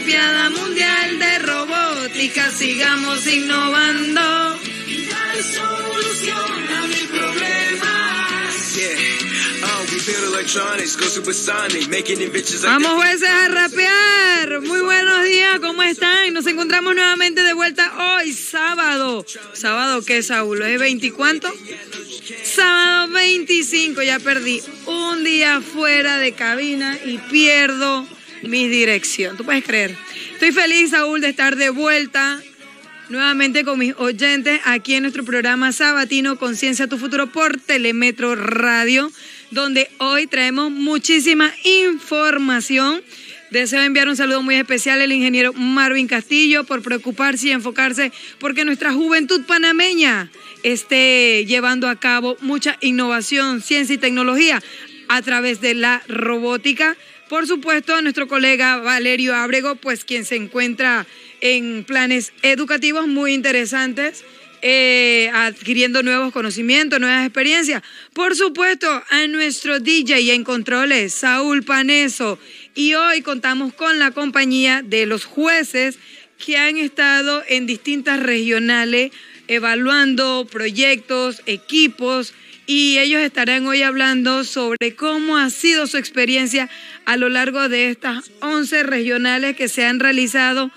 Olimpiada Mundial de Robótica, sigamos innovando. Dar solución a mis problemas. Vamos jueces a rapear. Muy buenos días, ¿cómo están? Nos encontramos nuevamente de vuelta hoy, sábado. ¿Sábado qué, Saúl? ¿Es 20 cuánto? Sábado 25, ya perdí un día fuera de cabina y pierdo mi dirección. ¿Tú puedes creer? Estoy feliz, Saúl, de estar de vuelta nuevamente con mis oyentes aquí en nuestro programa sabatino Conciencia Tu Futuro por Telemetro Radio, donde hoy traemos muchísima información. Deseo enviar un saludo muy especial al ingeniero Marvin Castillo por preocuparse y enfocarse porque nuestra juventud panameña esté llevando a cabo mucha innovación, ciencia y tecnología a través de la robótica. Por supuesto, a nuestro colega Valerio Ábrego, pues quien se encuentra en planes educativos muy interesantes, adquiriendo nuevos conocimientos, nuevas experiencias. Por supuesto, a nuestro DJ en controles, Saúl Paneso. Y hoy contamos con la compañía de los jueces que han estado en distintas regionales evaluando proyectos, equipos, y ellos estarán hoy hablando sobre cómo ha sido su experiencia a lo largo de estas 11 regionales que se han realizado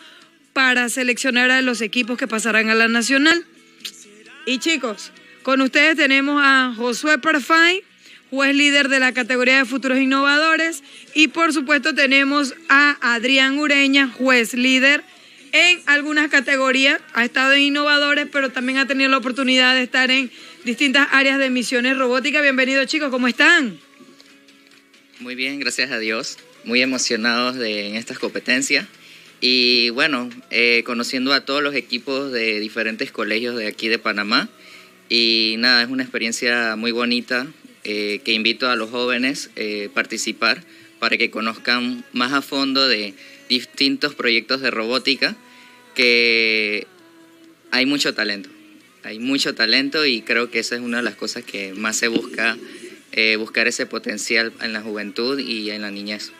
para seleccionar a los equipos que pasarán a la nacional. Y chicos, con ustedes tenemos a Josué Perfay, juez líder de la categoría de futuros innovadores, y por supuesto tenemos a Adrián Ureña, juez líder en algunas categorías. Ha estado en innovadores, pero también ha tenido la oportunidad de estar en distintas áreas de misiones robóticas. Bienvenidos, chicos, ¿cómo están? Muy bien, gracias a Dios. Muy emocionados en estas competencias. Y bueno, conociendo a todos los equipos de diferentes colegios de aquí de Panamá. Y nada, es una experiencia muy bonita que invito a los jóvenes a participar para que conozcan más a fondo de distintos proyectos de robótica, que hay mucho talento. Hay mucho talento y creo que esa es una de las cosas que más se busca, buscar ese potencial en la juventud y en la niñez.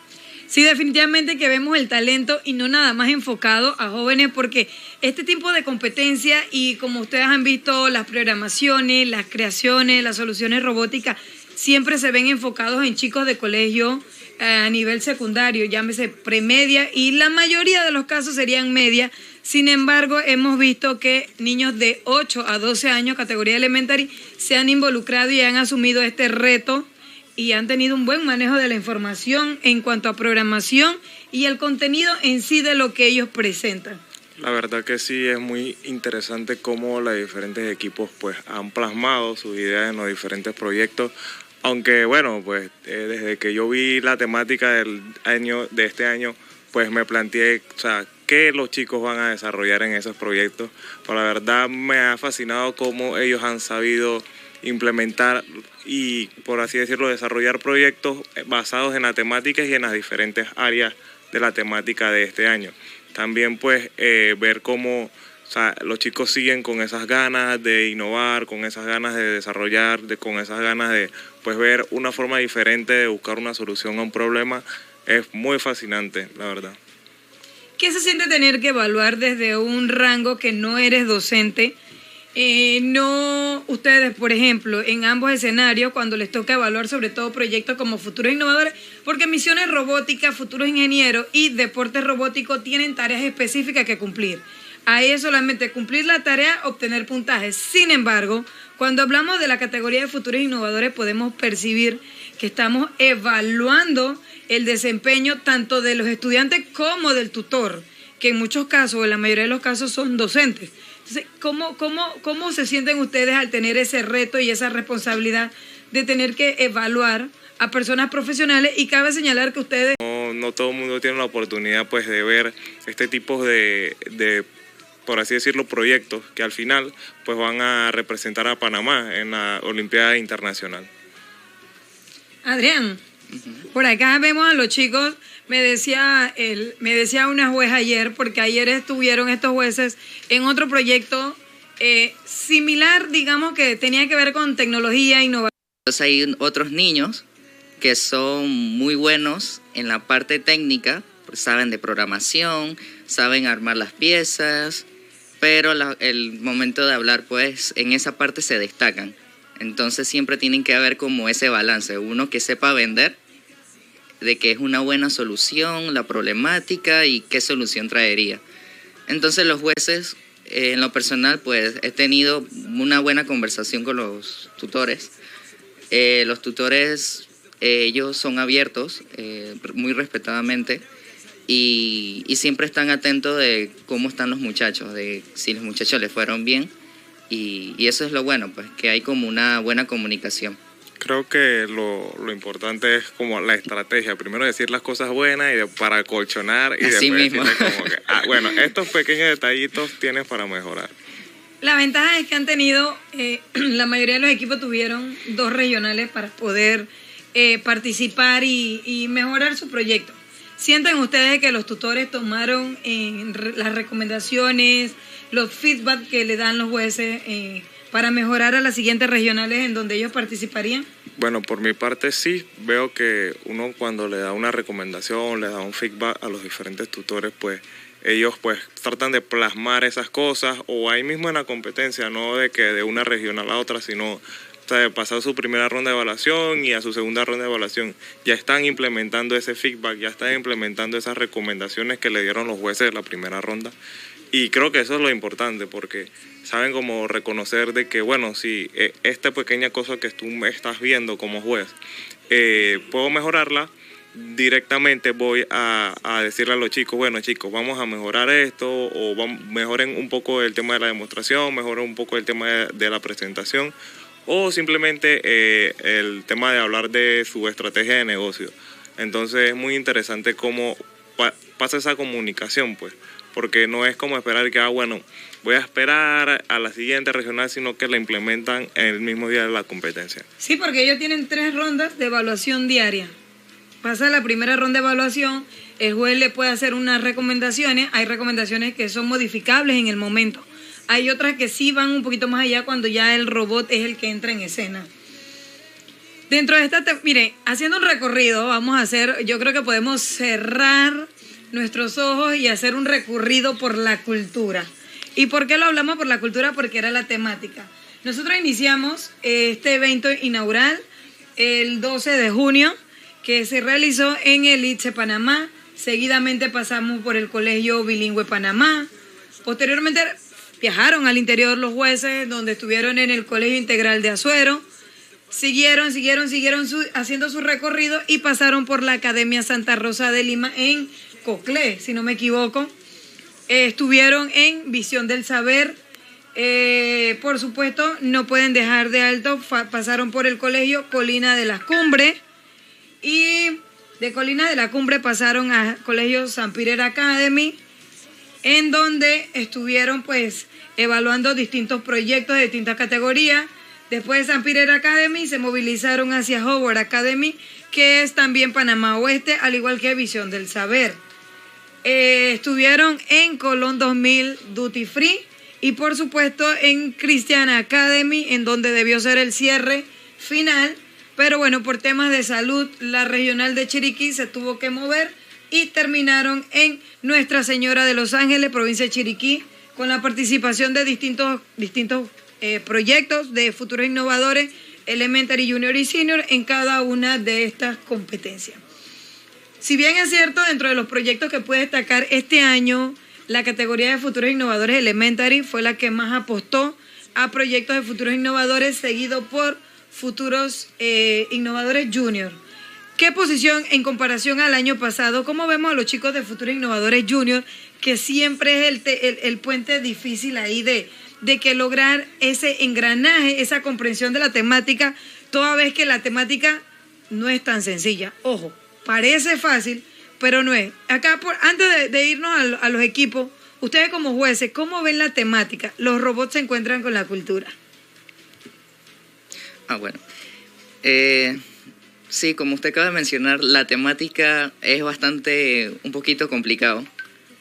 Sí, definitivamente que vemos el talento y no nada más enfocado a jóvenes, porque este tipo de competencia y como ustedes han visto, las programaciones, las creaciones, las soluciones robóticas, siempre se ven enfocados en chicos de colegio a nivel secundario, llámese premedia, y la mayoría de los casos serían media. Sin embargo, hemos visto que niños de 8 a 12 años, categoría elementary, se han involucrado y han asumido este reto y han tenido un buen manejo de la información en cuanto a programación y el contenido en sí de lo que ellos presentan. La verdad que sí, es muy interesante cómo los diferentes equipos pues han plasmado sus ideas en los diferentes proyectos. Aunque bueno, pues desde que yo vi la temática de este año, pues me planteé, o sea, qué los chicos van a desarrollar en esos proyectos. Pero la verdad me ha fascinado cómo ellos han sabido implementar y, por así decirlo, desarrollar proyectos basados en la temática y en las diferentes áreas de la temática de este año. También pues ver cómo, o sea, los chicos siguen con esas ganas de innovar, con esas ganas de desarrollar, con esas ganas de pues ver una forma diferente de buscar una solución a un problema. Es muy fascinante, la verdad. ¿Qué se siente tener que evaluar desde un rango que no eres docente? No, ustedes, por ejemplo, en ambos escenarios, cuando les toca evaluar sobre todo proyectos como futuros innovadores, porque misiones robóticas, futuros ingenieros y deportes robóticos tienen tareas específicas que cumplir. Ahí es solamente cumplir la tarea, obtener puntajes. Sin embargo, cuando hablamos de la categoría de futuros innovadores, podemos percibir que estamos evaluando el desempeño tanto de los estudiantes como del tutor, que en muchos casos, en la mayoría de los casos, son docentes. Entonces, ¿cómo se sienten ustedes al tener ese reto y esa responsabilidad de tener que evaluar a personas profesionales? Y cabe señalar que ustedes... No todo el mundo tiene la oportunidad pues de ver este tipo de, por así decirlo, proyectos que al final pues van a representar a Panamá en la Olimpiada Internacional. Adrián, por acá vemos a los chicos. Me decía una juez ayer, porque ayer estuvieron estos jueces en otro proyecto similar, digamos, que tenía que ver con tecnología, innovación. Entonces hay otros niños que son muy buenos en la parte técnica, saben de programación, saben armar las piezas, pero el momento de hablar, pues, en esa parte se destacan. Entonces siempre tienen que haber como ese balance, uno que sepa vender, de que es una buena solución, la problemática y qué solución traería. Entonces los jueces, en lo personal, pues he tenido una buena conversación con los tutores. Los tutores, ellos son abiertos, muy respetadamente, y siempre están atentos de cómo están los muchachos, de si los muchachos les fueron bien, y eso es lo bueno, pues que hay como una buena comunicación. Creo que lo importante es como la estrategia. Primero decir las cosas buenas y para acolchonar y Así después mismo. decirle como que, bueno, estos pequeños detallitos tienes para mejorar. La ventaja es que han tenido, la mayoría de los equipos tuvieron 2 regionales para poder participar y mejorar su proyecto. ¿Sienten ustedes que los tutores tomaron las recomendaciones, los feedback que le dan los jueces para mejorar a las siguientes regionales en donde ellos participarían? Bueno, por mi parte sí, veo que uno cuando le da una recomendación, le da un feedback a los diferentes tutores, pues ellos pues tratan de plasmar esas cosas o ahí mismo en la competencia, no de que de una región a la otra, sino de pasar su primera ronda de evaluación y a su segunda ronda de evaluación. Ya están implementando ese feedback, ya están implementando esas recomendaciones que le dieron los jueces de la primera ronda. Y creo que eso es lo importante porque saben cómo reconocer de que, bueno, si esta pequeña cosa que tú me estás viendo como juez, puedo mejorarla, directamente voy a decirle a los chicos, bueno chicos, vamos a mejorar esto o mejoren un poco el tema de la demostración, mejoren un poco el tema de la presentación o simplemente el tema de hablar de su estrategia de negocio. Entonces es muy interesante cómo pasa esa comunicación, pues, porque no es como esperar que, bueno, voy a esperar a la siguiente regional, sino que la implementan en el mismo día de la competencia. Sí, porque ellos tienen 3 rondas de evaluación diaria. Pasa la primera ronda de evaluación, el juez le puede hacer unas recomendaciones, hay recomendaciones que son modificables en el momento, hay otras que sí van un poquito más allá cuando ya el robot es el que entra en escena. Dentro de esta, mire, haciendo un recorrido, vamos a hacer, yo creo que podemos cerrar nuestros ojos y hacer un recorrido por la cultura. ¿Y por qué lo hablamos por la cultura? Porque era la temática. Nosotros iniciamos este evento inaugural el 12 de junio, que se realizó en el ITSE Panamá. Seguidamente pasamos por el Colegio Bilingüe Panamá. Posteriormente viajaron al interior los jueces, donde estuvieron en el Colegio Integral de Azuero. Siguieron haciendo su recorrido y pasaron por la Academia Santa Rosa de Lima en Coclé, si no me equivoco. Estuvieron en Visión del Saber. Por supuesto, no pueden dejar de alto, pasaron por el Colegio Colina de las Cumbres. Y de Colina de la Cumbre pasaron a Colegio San Peter Academy, en donde estuvieron pues evaluando distintos proyectos de distintas categorías. Después de San Peter Academy se movilizaron hacia Howard Academy, que es también Panamá Oeste, al igual que Visión del Saber. Estuvieron en Colón 2000 Duty Free y por supuesto en Christian Academy, en donde debió ser el cierre final. Pero bueno, por temas de salud, la regional de Chiriquí se tuvo que mover y terminaron en Nuestra Señora de Los Ángeles, provincia de Chiriquí, con la participación de distintos proyectos de futuros innovadores, Elementary, Junior y Senior, en cada una de estas competencias. Si bien es cierto, dentro de los proyectos que puede destacar este año, la categoría de futuros innovadores Elementary fue la que más apostó a proyectos de futuros innovadores, seguido por futuros innovadores junior. ¿Qué posición en comparación al año pasado? ¿Cómo vemos a los chicos de futuros innovadores junior, que siempre es el puente difícil ahí de que lograr ese engranaje, esa comprensión de la temática, toda vez que la temática no es tan sencilla? Ojo, parece fácil, pero no es. Acá, antes de irnos a los equipos, ustedes como jueces, ¿cómo ven la temática? Los robots se encuentran con la cultura. Bueno. Sí, como usted acaba de mencionar, la temática es un poquito complicado,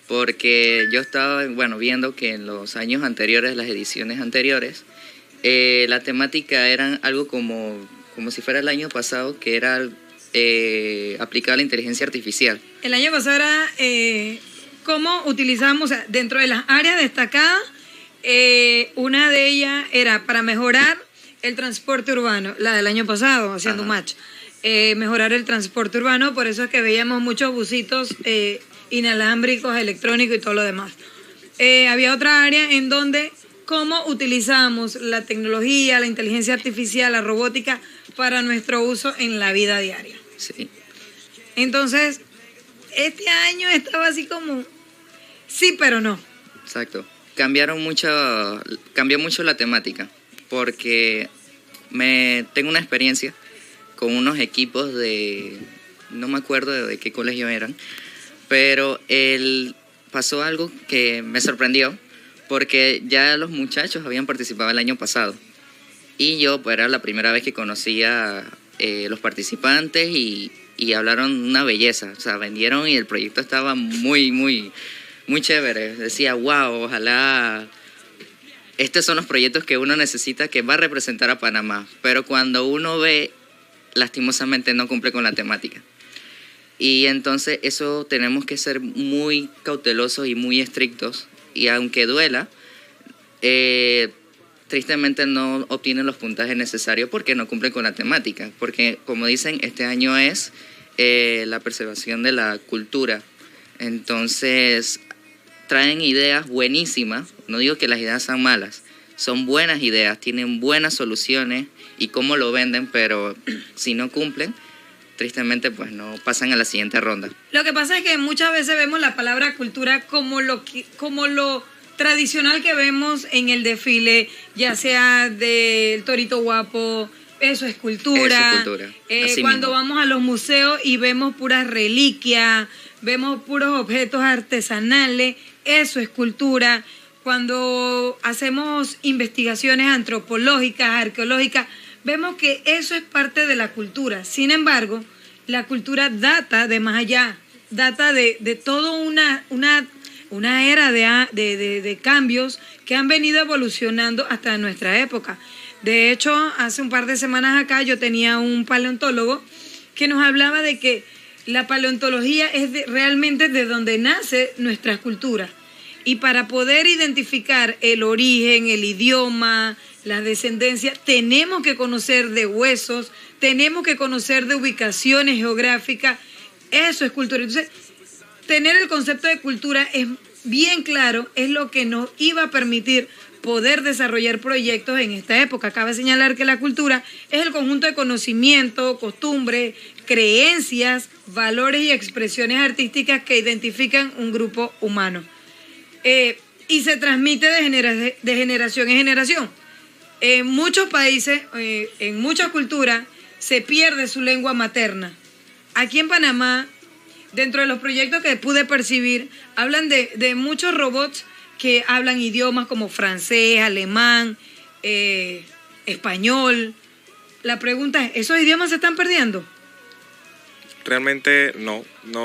porque yo estaba, viendo que en los años anteriores, las ediciones anteriores, la temática era algo como si fuera el año pasado, que era aplicada la inteligencia artificial. El año pasado era cómo utilizamos, o sea, dentro de las áreas destacadas, una de ellas era para mejorar el transporte urbano, la del año pasado, haciendo un match. Mejorar el transporte urbano, por eso es que veíamos muchos busitos inalámbricos, electrónicos y todo lo demás. Había otra área en donde cómo utilizamos la tecnología, la inteligencia artificial, la robótica para nuestro uso en la vida diaria. Sí. Entonces, este año estaba así como sí, pero no. Exacto. Cambió mucho la temática, porque tengo una experiencia con unos equipos no me acuerdo de qué colegio eran, pero pasó algo que me sorprendió, porque ya los muchachos habían participado el año pasado, y yo pues era la primera vez que conocía los participantes y hablaron una belleza, o sea, vendieron y el proyecto estaba muy, muy, muy chévere. Decía, wow, ojalá estos son los proyectos que uno necesita, que va a representar a Panamá, pero cuando uno ve, lastimosamente no cumple con la temática. Y entonces eso tenemos que ser muy cautelosos y muy estrictos, y aunque duela, tristemente no obtienen los puntajes necesarios porque no cumplen con la temática, porque como dicen, este año es la preservación de la cultura. Entonces traen ideas buenísimas, no digo que las ideas sean malas, son buenas ideas, tienen buenas soluciones y cómo lo venden, pero si no cumplen, tristemente pues no pasan a la siguiente ronda. Lo que pasa es que muchas veces vemos la palabra cultura como lo tradicional que vemos en el desfile, ya sea del Torito Guapo, eso es cultura. Eso es cultura. Cuando mismo vamos a los museos y vemos puras reliquias, vemos puros objetos artesanales, eso es cultura. Cuando hacemos investigaciones antropológicas, arqueológicas, vemos que eso es parte de la cultura. Sin embargo, la cultura data de más allá, data de toda una era de cambios que han venido evolucionando hasta nuestra época. De hecho, hace un par de semanas acá yo tenía un paleontólogo que nos hablaba de que la paleontología es realmente de donde nace nuestra cultura. Y para poder identificar el origen, el idioma, la descendencia, tenemos que conocer de huesos, tenemos que conocer de ubicaciones geográficas. Eso es cultura. Entonces, tener el concepto de cultura es bien claro, es lo que nos iba a permitir poder desarrollar proyectos en esta época. Cabe señalar que la cultura es el conjunto de conocimiento, costumbres, creencias, valores y expresiones artísticas que identifican un grupo humano. Y se transmite de generación en generación. En muchos países, en muchas culturas, se pierde su lengua materna. Aquí en Panamá, dentro de los proyectos que pude percibir, hablan de muchos robots que hablan idiomas como francés, alemán, español. La pregunta es, ¿esos idiomas se están perdiendo? Realmente no,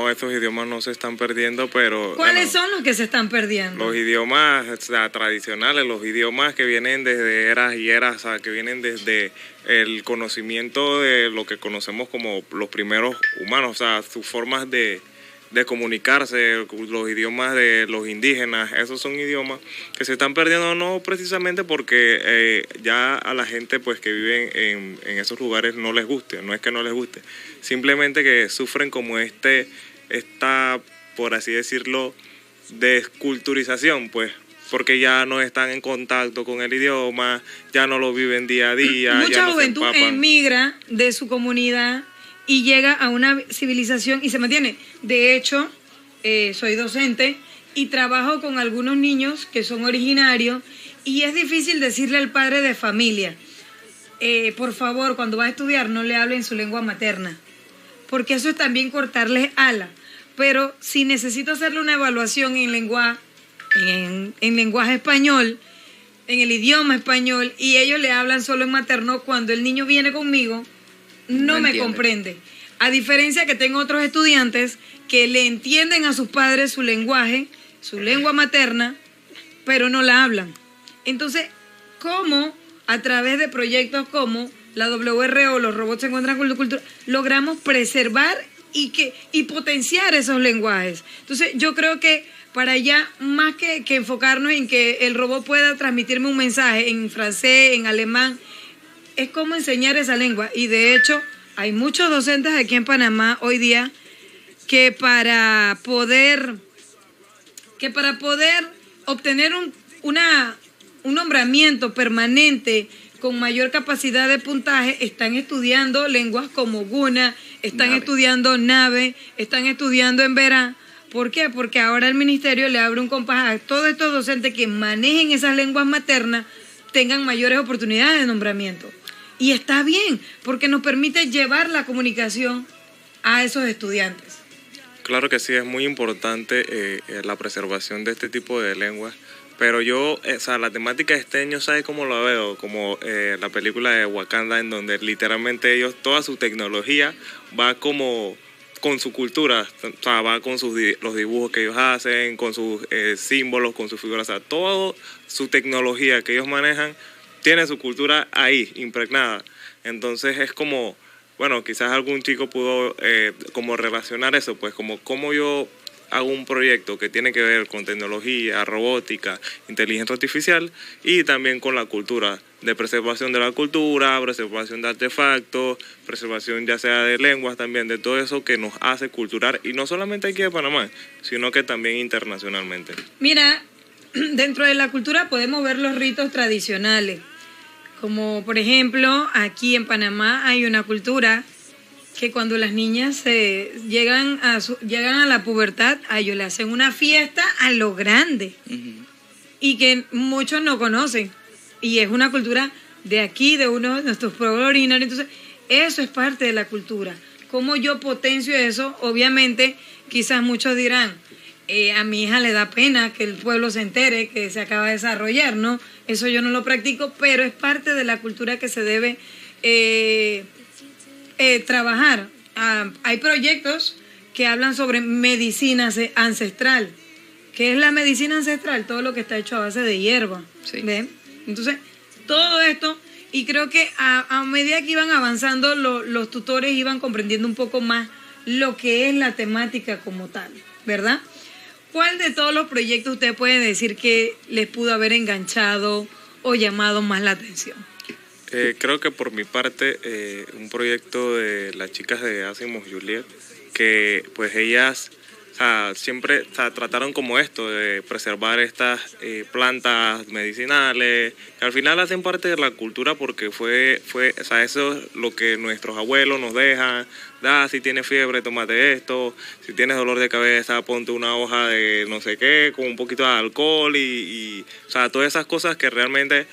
esos idiomas no se están perdiendo, pero... ¿Cuáles son los que se están perdiendo? Los idiomas, o sea, tradicionales, los idiomas que vienen desde eras y eras, o sea, que vienen desde el conocimiento de lo que conocemos como los primeros humanos, o sea, sus formas de comunicarse, los idiomas de los indígenas, esos son idiomas que se están perdiendo, no precisamente porque ya a la gente pues que vive en esos lugares no les guste, no es que no les guste, simplemente que sufren como esta, por así decirlo, desculturización, pues, porque ya no están en contacto con el idioma, ya no lo viven día a día. Mucha ya no juventud emigra de su comunidad y llega a una civilización y se mantiene. De hecho, soy docente y trabajo con algunos niños que son originarios y es difícil decirle al padre de familia, por favor, cuando va a estudiar no le hable en su lengua materna, porque eso es también cortarles alas. Pero si necesito hacerle una evaluación en lenguaje español, en el idioma español, y ellos le hablan solo en materno, cuando el niño viene conmigo, no me comprende. A diferencia que tengo otros estudiantes que le entienden a sus padres su lenguaje, su lengua materna, pero no la hablan. Entonces, ¿cómo a través de proyectos como la WRO, los robots se encuentran con la cultura, logramos preservar y potenciar esos lenguajes. Entonces, yo creo que para allá, más que enfocarnos en que el robot pueda transmitirme un mensaje en francés, en alemán, es cómo enseñar esa lengua. Y de hecho, hay muchos docentes aquí en Panamá hoy día que para poder obtener un nombramiento permanente con mayor capacidad de puntaje, están estudiando lenguas como Guna, están estudiando Nave, están estudiando Emberá. ¿Por qué? Porque ahora el ministerio le abre un compás a todos estos docentes que manejen esas lenguas maternas, tengan mayores oportunidades de nombramiento. Y está bien, porque nos permite llevar la comunicación a esos estudiantes. Claro que sí, es muy importante la preservación de este tipo de lenguas, pero yo, la temática de este año, ¿sabes cómo lo veo? Como la película de Wakanda, en donde literalmente ellos, toda su tecnología va como con su cultura, o sea, va con los dibujos que ellos hacen, con sus símbolos, con sus figuras, o sea, toda su tecnología que ellos manejan tiene su cultura ahí, impregnada. Entonces es como, bueno, quizás algún chico pudo como relacionar eso, pues como yo hago un proyecto que tiene que ver con tecnología, robótica, inteligencia artificial y también con la cultura, de preservación de la cultura, preservación de artefactos, preservación ya sea de lenguas también, de todo eso que nos hace cultural, y no solamente aquí de Panamá, sino que también internacionalmente. Mira, dentro de la cultura podemos ver los ritos tradicionales, como por ejemplo aquí en Panamá hay una cultura que cuando las niñas llegan a la pubertad, a ellos le hacen una fiesta a lo grande y que muchos no conocen. Y es una cultura de aquí, de uno de nuestros pueblos originarios. Entonces, eso es parte de la cultura. ¿Cómo yo potencio eso? Obviamente, quizás muchos dirán, a mi hija le da pena que el pueblo se entere que se acaba de desarrollar, ¿no? Eso yo no lo practico, pero es parte de la cultura que se debe trabajar. Hay proyectos que hablan sobre medicina ancestral. ¿Qué es la medicina ancestral? Todo lo que está hecho a base de hierba. Sí. ¿Ven? Entonces, todo esto, y creo que a medida que iban avanzando, los tutores iban comprendiendo un poco más lo que es la temática como tal, ¿verdad? ¿Cuál de todos los proyectos usted puede decir que les pudo haber enganchado o llamado más la atención? Creo que por mi parte, un proyecto de las chicas de Hacemos Juliet, que pues ellas siempre trataron como esto, de preservar estas plantas medicinales, que al final hacen parte de la cultura porque eso es lo que nuestros abuelos nos dejan. Si tienes fiebre, tómate esto, si tienes dolor de cabeza, ponte una hoja de no sé qué, con un poquito de alcohol y todas esas cosas que realmente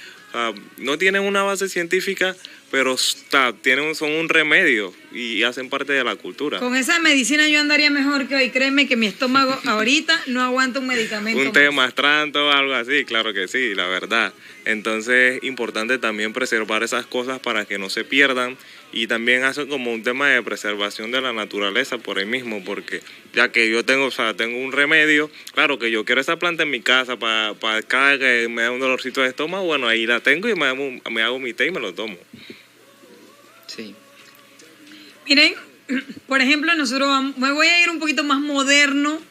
no tienen una base científica, pero son un remedio y hacen parte de la cultura. Con esa medicina yo andaría mejor que hoy. Créeme que mi estómago ahorita no aguanta un medicamento. Un temastranto o algo así, claro que sí, la verdad. Entonces es importante también preservar esas cosas para que no se pierdan, y también hacen como un tema de preservación de la naturaleza por ahí mismo, porque ya que yo tengo un remedio, claro que yo quiero esa planta en mi casa para cada que me da un dolorcito de estómago, bueno, ahí la tengo y me hago mi té y me lo tomo. Sí. Miren, por ejemplo, me voy a ir un poquito más moderno,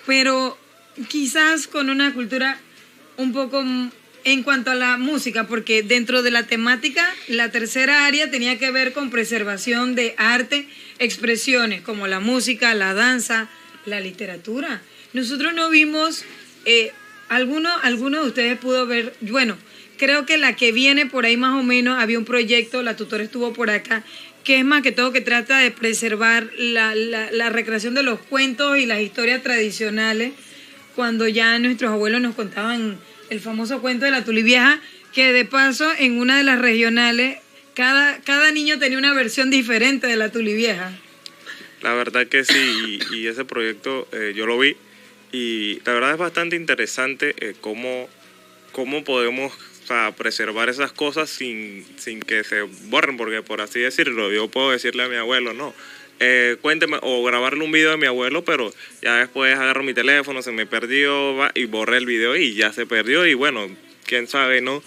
pero quizás con una cultura un poco en cuanto a la música, porque dentro de la temática, la tercera área tenía que ver con preservación de arte, expresiones como la música, la danza, la literatura. Nosotros no vimos, alguno de ustedes pudo ver, bueno, creo que la que viene por ahí más o menos, había un proyecto, la tutora estuvo por acá, que es más que todo que trata de preservar la recreación de los cuentos y las historias tradicionales, cuando ya nuestros abuelos nos contaban el famoso cuento de la tulivieja, que de paso en una de las regionales, cada niño tenía una versión diferente de la tulivieja. La verdad que sí, y ese proyecto yo lo vi, y la verdad es bastante interesante cómo podemos preservar esas cosas sin que se borren, porque por así decirlo, yo puedo decirle a mi abuelo, no, cuénteme, o grabarle un video de mi abuelo, pero ya después agarro mi teléfono, se me perdió, y borré el video y ya se perdió, y bueno, quién sabe, ¿no?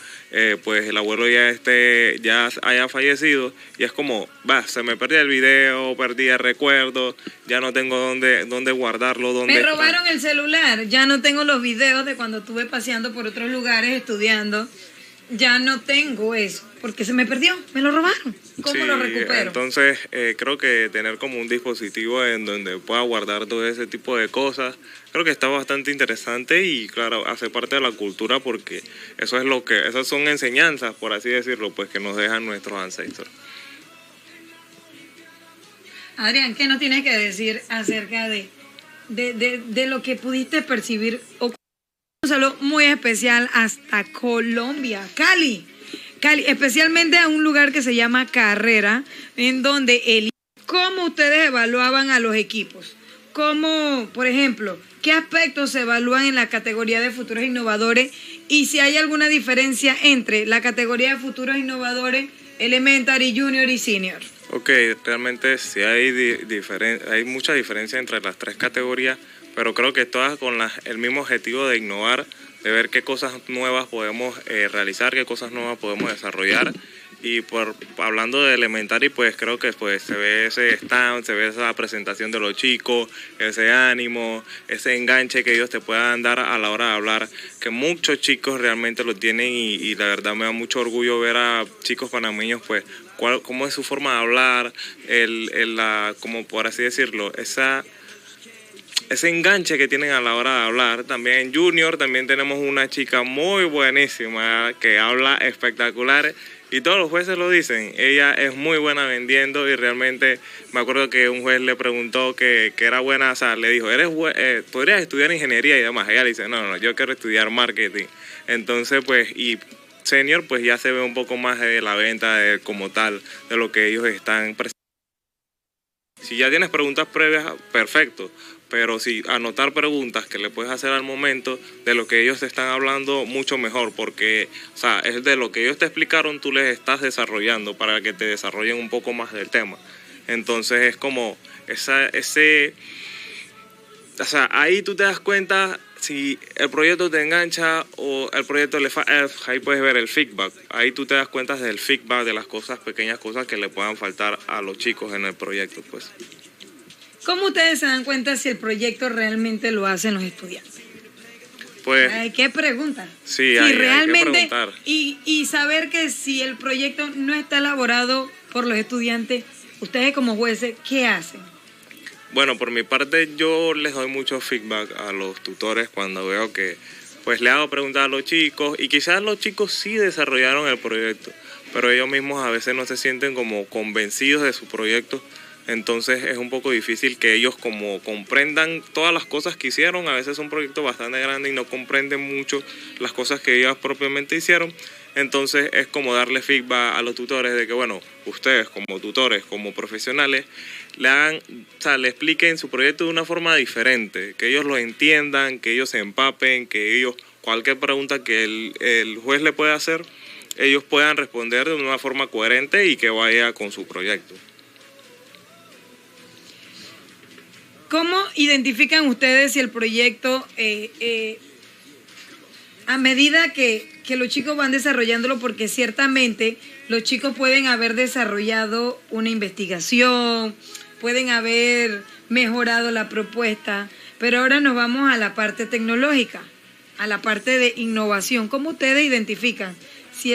Pues el abuelo ya haya fallecido y es como, se me perdió el video, perdí el recuerdo, ya no tengo dónde guardarlo, Me robaron el celular, ya no tengo los videos de cuando estuve paseando por otros lugares estudiando, ya no tengo eso, porque se me perdió, me lo robaron. ¿Cómo lo recupero? Entonces, creo que tener como un dispositivo en donde pueda guardar todo ese tipo de cosas, creo que está bastante interesante y claro, hace parte de la cultura porque esas son enseñanzas, por así decirlo, pues que nos dejan nuestros ancestros. Adrián, ¿qué nos tienes que decir acerca de lo que pudiste percibir? Un saludo muy especial hasta Colombia, Cali, especialmente a un lugar que se llama Carrera, en donde ¿cómo ustedes evaluaban a los equipos? ¿Cómo, por ejemplo, qué aspectos se evalúan en la categoría de futuros innovadores? Y si hay alguna diferencia entre la categoría de futuros innovadores, elementary, junior y senior. Ok, realmente sí hay mucha diferencia entre las tres categorías, pero creo que todas con el mismo objetivo de innovar, de ver qué cosas nuevas podemos realizar, qué cosas nuevas podemos desarrollar. Y hablando de elementary, pues creo que pues se ve ese stand, se ve esa presentación de los chicos, ese ánimo, ese enganche que ellos te puedan dar a la hora de hablar, que muchos chicos realmente lo tienen y la verdad me da mucho orgullo ver a chicos panameños pues cómo es su forma de hablar, como por así decirlo, ese enganche que tienen a la hora de hablar. También en Junior también tenemos una chica muy buenísima que habla espectacular y todos los jueces lo dicen. Ella es muy buena vendiendo y realmente me acuerdo que un juez le preguntó que era buena, o sea, le dijo, ¿podrías estudiar ingeniería y demás? Ella le dice, no, yo quiero estudiar marketing. Entonces, pues, y senior, pues ya se ve un poco más de la venta como tal, de lo que ellos están presentando. Si ya tienes preguntas previas, perfecto. Pero si anotar preguntas que le puedes hacer al momento de lo que ellos te están hablando, mucho mejor, porque o sea, es de lo que ellos te explicaron, tú les estás desarrollando para que te desarrollen un poco más del tema. Entonces es como o sea, ahí tú te das cuenta si el proyecto te engancha o el proyecto ahí puedes ver el feedback. Ahí tú te das cuenta del feedback, de las pequeñas cosas que le puedan faltar a los chicos en el proyecto, pues. ¿Cómo ustedes se dan cuenta si el proyecto realmente lo hacen los estudiantes? Pues, hay que preguntar. Sí, si hay realmente, que preguntar. Y saber que si el proyecto no está elaborado por los estudiantes, ustedes como jueces, ¿qué hacen? Bueno, por mi parte yo les doy mucho feedback a los tutores cuando veo que pues le hago preguntar a los chicos y quizás los chicos sí desarrollaron el proyecto, pero ellos mismos a veces no se sienten como convencidos de su proyecto. Entonces es un poco difícil que ellos como comprendan todas las cosas que hicieron. A veces es un proyecto bastante grande y no comprenden mucho las cosas que ellos propiamente hicieron. Entonces es como darle feedback a los tutores de que, bueno, ustedes como tutores, como profesionales, le expliquen su proyecto de una forma diferente, que ellos lo entiendan, que ellos se empapen, que ellos, cualquier pregunta que el juez le pueda hacer, ellos puedan responder de una forma coherente y que vaya con su proyecto. ¿Cómo identifican ustedes si el proyecto, a medida que los chicos van desarrollándolo, porque ciertamente los chicos pueden haber desarrollado una investigación, pueden haber mejorado la propuesta, pero ahora nos vamos a la parte tecnológica, a la parte de innovación? ¿Cómo ustedes identifican si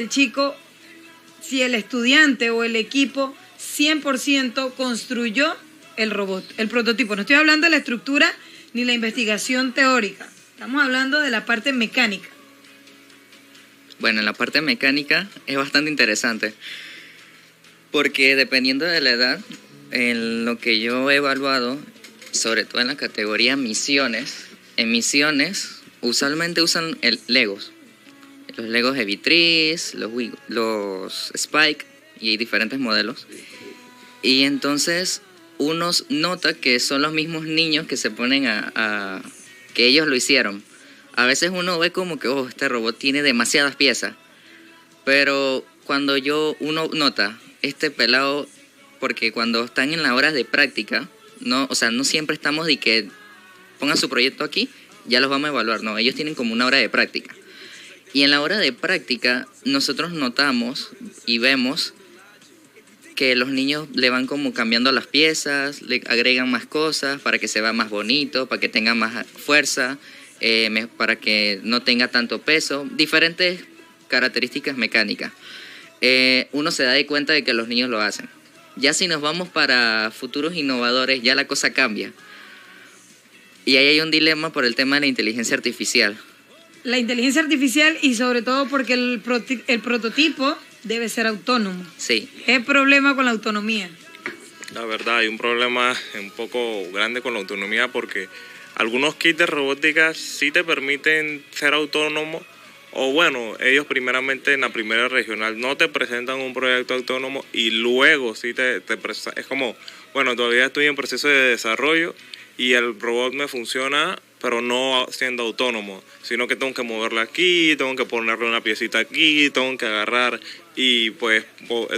si el estudiante o el equipo 100% construyó el robot, el prototipo? No estoy hablando de la estructura ni la investigación teórica, estamos hablando de la parte mecánica. Bueno, en la parte mecánica es bastante interesante, porque dependiendo de la edad, en lo que yo he evaluado, sobre todo en la categoría misiones, en misiones usualmente usan Legos, los Legos Evitriz, los Spike y diferentes modelos, y entonces uno nota que son los mismos niños que se ponen que ellos lo hicieron. A veces uno ve como que, este robot tiene demasiadas piezas, pero cuando uno nota este pelado, porque cuando están en las horas de práctica, no siempre estamos de que pongan su proyecto aquí, ya los vamos a evaluar, no, ellos tienen como una hora de práctica. Y en la hora de práctica, nosotros notamos y vemos que los niños le van como cambiando las piezas, le agregan más cosas para que se vea más bonito, para que tenga más fuerza, para que no tenga tanto peso, diferentes características mecánicas. Uno se da de cuenta de que los niños lo hacen. Ya si nos vamos para futuros innovadores, ya la cosa cambia. Y ahí hay un dilema por el tema de la inteligencia artificial. La inteligencia artificial y sobre todo porque el prototipo debe ser autónomo. Sí. ¿Qué problema con la autonomía? La verdad, hay un problema un poco grande con la autonomía porque algunos kits de robótica sí te permiten ser autónomo, o bueno, ellos primeramente en la primera regional no te presentan un proyecto autónomo y luego sí es como, bueno, todavía estoy en proceso de desarrollo y el robot me funciona, pero no siendo autónomo, sino que tengo que moverla aquí, tengo que ponerle una piecita aquí, tengo que agarrar y pues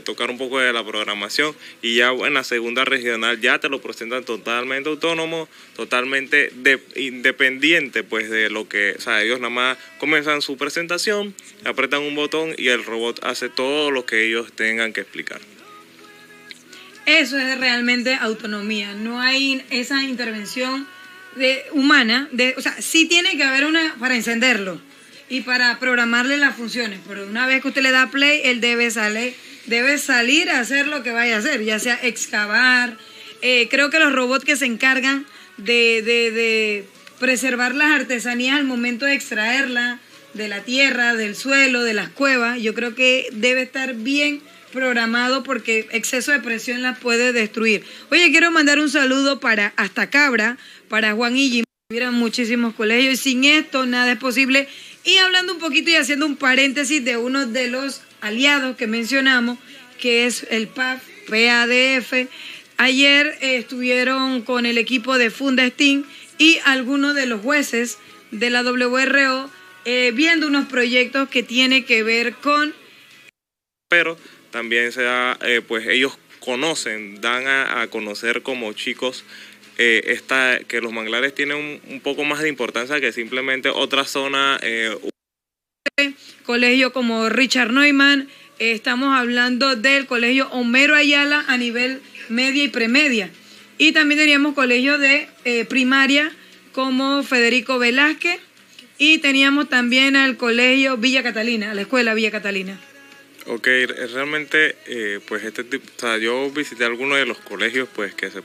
tocar un poco de la programación, y ya en la segunda regional ya te lo presentan totalmente autónomo, totalmente independiente pues de lo que, o sea, ellos nada más comienzan su presentación, apretan un botón y el robot hace todo lo que ellos tengan que explicar. Eso es realmente autonomía, no hay esa intervención humana, o sea, sí tiene que haber una para encenderlo y para programarle las funciones, pero una vez que usted le da play, él debe salir a hacer lo que vaya a hacer, ya sea excavar. Creo que los robots que se encargan de preservar las artesanías al momento de extraerla de la tierra, del suelo, de las cuevas, yo creo que debe estar bien programado porque exceso de presión las puede destruir. Oye, quiero mandar un saludo para hasta Cabra, para Juan y Jimmy, que hubieran muchísimos colegios y sin esto nada es posible. Y hablando un poquito y haciendo un paréntesis de uno de los aliados que mencionamos, que es el PADF. Ayer estuvieron con el equipo de Fundestin y algunos de los jueces de la WRO viendo unos proyectos que tienen que ver con... Pero también pues ellos dan a conocer como chicos que los manglares tienen un poco más de importancia que simplemente otra zona. Colegio como Richard Neumann, estamos hablando del colegio Homero Ayala a nivel media y premedia. Y también teníamos colegios de primaria como Federico Velázquez y teníamos también al colegio Villa Catalina, a la escuela Villa Catalina. Ok, realmente, pues o sea, yo visité algunos de los colegios, pues que se...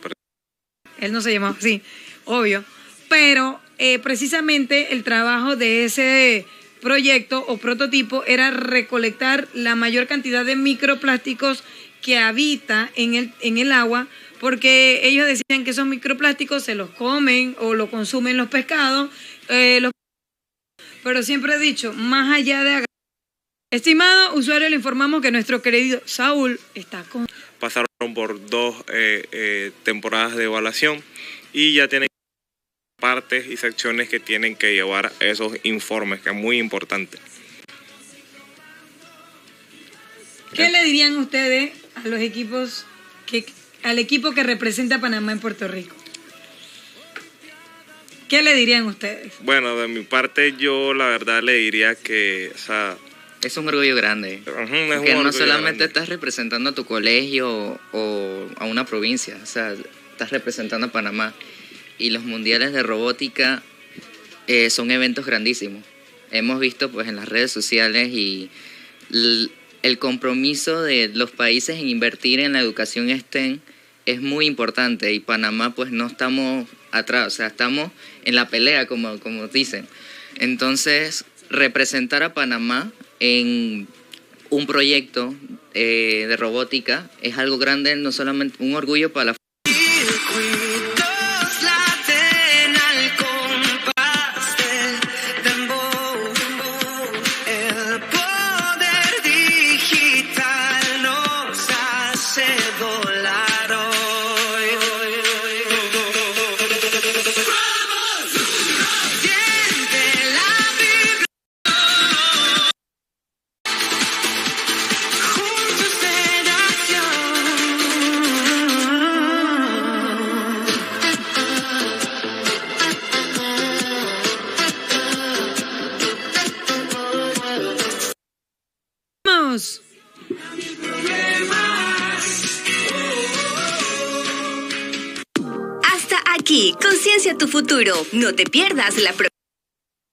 Él no se llamaba así, obvio, pero precisamente el trabajo de ese proyecto o prototipo era recolectar la mayor cantidad de microplásticos que habita en el agua, porque ellos decían que esos microplásticos se los comen o lo consumen los pescados, pero siempre he dicho, más allá de... Estimado usuario, le informamos que nuestro querido Saúl está con... Pasaron por 2 temporadas de evaluación y ya tienen partes y secciones que tienen que llevar esos informes, que es muy importante. ¿Qué le dirían ustedes a los equipos, al equipo que representa a Panamá en Puerto Rico? ¿Qué le dirían ustedes? Bueno, de mi parte yo la verdad le diría que, o sea... Es un orgullo grande, porque no solamente estás representando a tu colegio o a una provincia, o sea, estás representando a Panamá. Y los mundiales de robótica son eventos grandísimos. Hemos visto pues en las redes sociales y el compromiso de los países en invertir en la educación STEM es muy importante y Panamá pues no estamos atrás, o sea, estamos en la pelea como dicen. Entonces, representar a Panamá en un proyecto de robótica es algo grande, no solamente un orgullo para la... Continuamos. Hasta aquí, Conciencia tu futuro. No te pierdas la próxima.